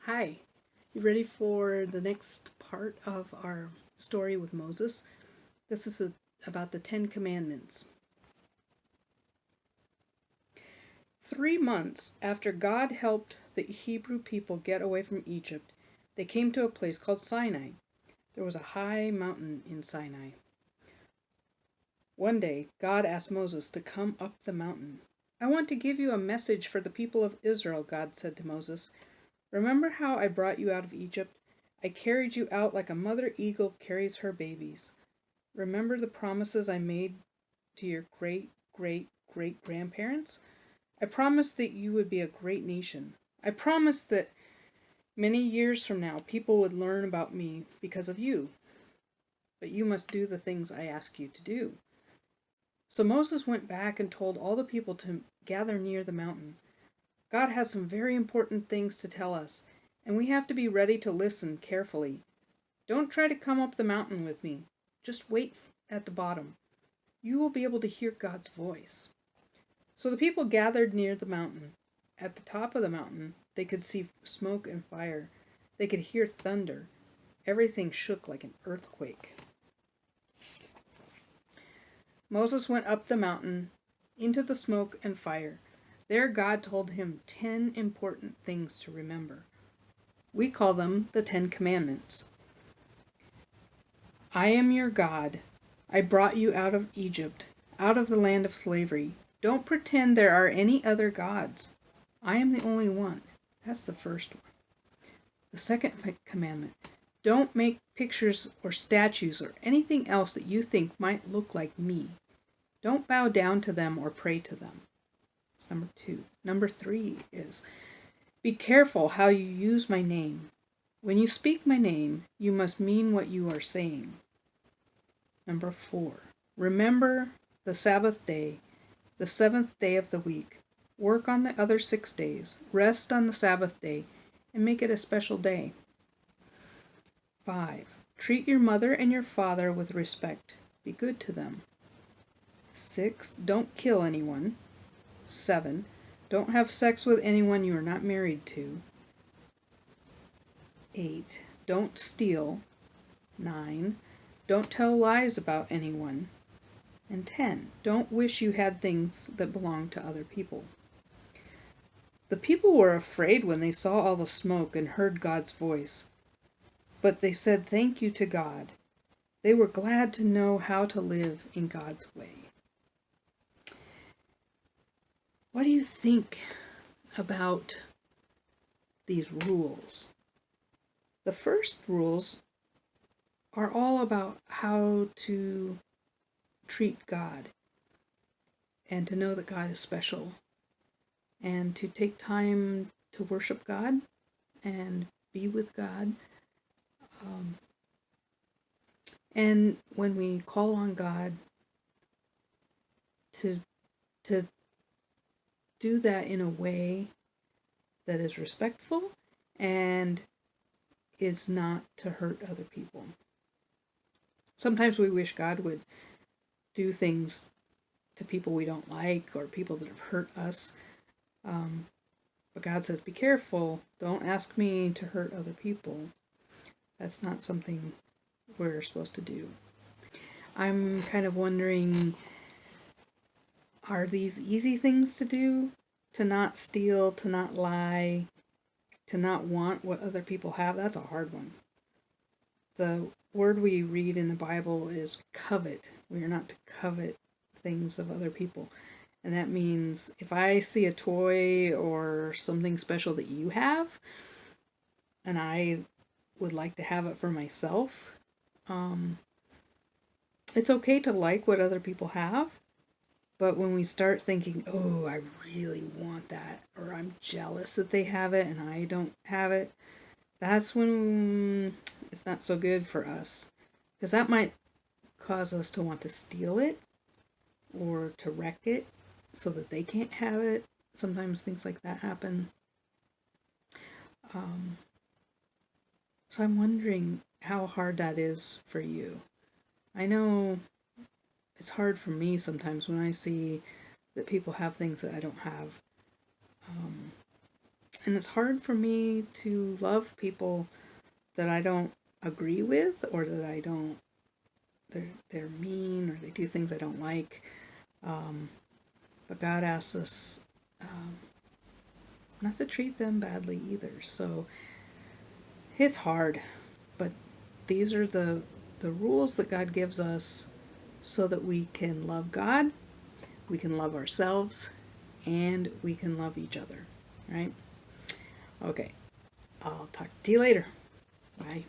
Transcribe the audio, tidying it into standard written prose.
Hi, you ready for the next part of our story with Moses? This is about the Ten Commandments. 3 months after God helped the Hebrew people get away from Egypt, they came to a place called Sinai. There was a high mountain in Sinai. One day, God asked Moses to come up the mountain. I want to give you a message for the people of Israel, God said to Moses. Remember how I brought you out of Egypt? I carried you out like a mother eagle carries her babies. Remember the promises I made to your great grandparents? I promised that you would be a great nation. I promised that many years from now people would learn about me because of you. But you must do the things I ask you to do. So Moses went back and told all the people to gather near the mountain. God has some very important things to tell us, and we have to be ready to listen carefully. Don't try to come up the mountain with me. Just wait at the bottom. You will be able to hear God's voice. So the people gathered near the mountain. At the top of the mountain, they could see smoke and fire. They could hear thunder. Everything shook like an earthquake. Moses went up the mountain into the smoke and fire. There, God told him 10 important things to remember. We call them the 10 Commandments. I am your God. I brought you out of Egypt, out of the land of slavery. Don't pretend there are any other gods. I am the only one. That's the first one. The second commandment. Don't make pictures or statues or anything else that you think might look like me. Don't bow down to them or pray to them. That's number 2. Number 3 is be careful how you use my name. When you speak my name, you must mean what you are saying. Number 4, remember the Sabbath day, the 7th day of the week. Work on the other 6 days. Rest on the Sabbath day and make it a special day. 5, treat your mother and your father with respect. Be good to them. 6, don't kill anyone. 7, don't have sex with anyone you are not married to. 8, don't steal. 9, don't tell lies about anyone. And 10, don't wish you had things that belong to other people. The people were afraid when they saw all the smoke and heard God's voice, but they said thank you to God. They were glad to know how to live in God's way. What do you think about these rules? The first rules are all about how to treat God and to know that God is special and to take time to worship God and be with God. And when we call on God to do that in a way that is respectful and is not to hurt other people. Sometimes we wish God would do things to people we don't like or people that have hurt us. But God says, be careful. Don't ask me to hurt other people. That's not something we're supposed to do. I'm kind of wondering, are these easy things to do? To not steal, to not lie, to not want what other people have? That's a hard one. The word we read in the Bible is covet. We are not to covet things of other people. And that means if I see a toy or something special that you have, and I would like to have it for myself, it's okay to like what other people have, but when we start thinking, oh, I really want that, or I'm jealous that they have it and I don't have it, that's when it's not so good for us. Because that might cause us to want to steal it or to wreck it so that they can't have it. Sometimes things like that happen. So I'm wondering how hard that is for you. I know it's hard for me sometimes when I see that people have things that I don't have. And it's hard for me to love people that I don't agree with, or that I don't, they're mean, or they do things I don't like. But God asks us not to treat them badly either. So it's hard, but these are the rules that God gives us so that we can love God, we can love ourselves, and we can love each other, right? Okay, I'll talk to you later. Bye.